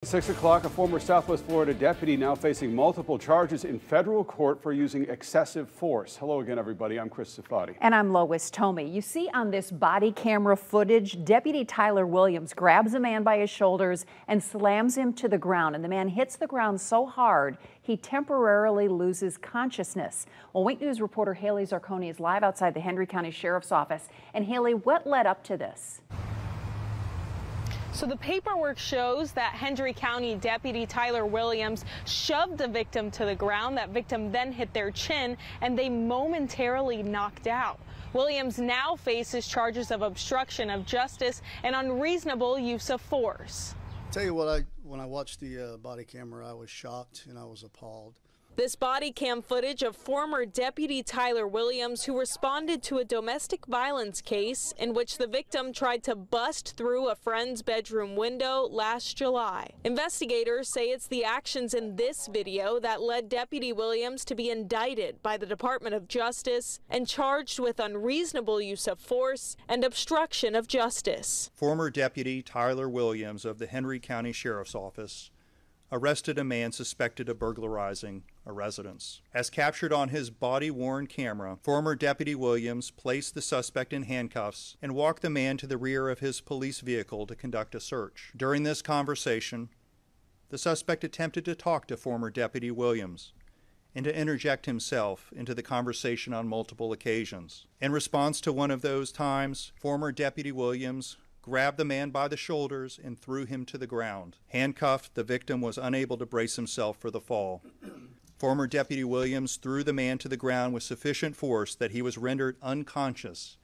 6 o'clock, a former Southwest Florida deputy now facing multiple charges in federal court for using excessive force. Hello again, everybody. I'm Chris Safadi. And I'm Lois Tomey. You see on this body camera footage, Deputy Tyler Williams grabs a man by his shoulders and slams him to the ground. And the man hits the ground so hard, he temporarily loses consciousness. Well, Wink News reporter Haley Zarconi is live outside the Henry County Sheriff's Office. And Haley, what led up to this? So the paperwork shows that Henry County Deputy Tyler Williams shoved the victim to the ground. That victim then hit their chin and they momentarily knocked out. Williams now faces charges of obstruction of justice and unreasonable use of force. I'll tell you what, when I watched the body camera, I was shocked and I was appalled. This body cam footage of former Deputy Tyler Williams, who responded to a domestic violence case in which the victim tried to bust through a friend's bedroom window last July. Investigators say it's the actions in this video that led Deputy Williams to be indicted by the Department of Justice and charged with unreasonable use of force and obstruction of justice. Former Deputy Tyler Williams of the Henry County Sheriff's Office arrested a man suspected of burglarizing a residence. As captured on his body-worn camera, former Deputy Williams placed the suspect in handcuffs and walked the man to the rear of his police vehicle to conduct a search. During this conversation, the suspect attempted to talk to former Deputy Williams and to interject himself into the conversation on multiple occasions. In response to one of those times, former Deputy Williams grabbed the man by the shoulders and threw him to the ground. Handcuffed, the victim was unable to brace himself for the fall. Former Deputy Williams threw the man to the ground with sufficient force that he was rendered unconscious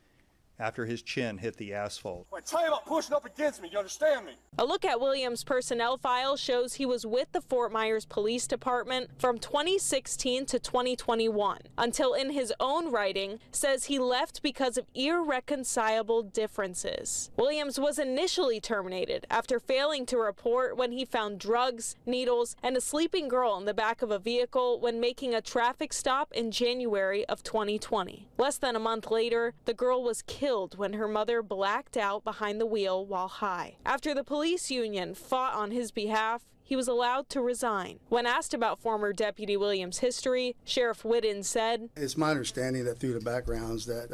after his chin hit the asphalt. Tell you about pushing up against me, you understand me? A look at Williams' personnel file shows he was with the Fort Myers Police Department from 2016 to 2021, until in his own writing says he left because of irreconcilable differences. Williams was initially terminated after failing to report when he found drugs, needles, and a sleeping girl in the back of a vehicle when making a traffic stop in January of 2020. Less than a month later, the girl was killed when her mother blacked out behind the wheel while high. After the police union fought on his behalf, he was allowed to resign. When asked about former Deputy Williams' history, Sheriff Whitten said, "It's my understanding that through the backgrounds that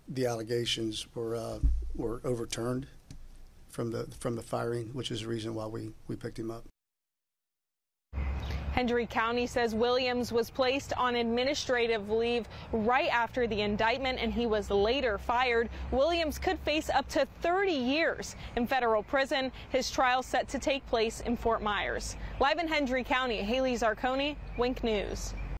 the allegations were overturned from the firing, which is the reason why we picked him up." Henry County says Williams was placed on administrative leave right after the indictment and he was later fired. Williams could face up to 30 years in federal prison. His trial set to take place in Fort Myers. Live in Henry County, Haley Zarconi, Wink News.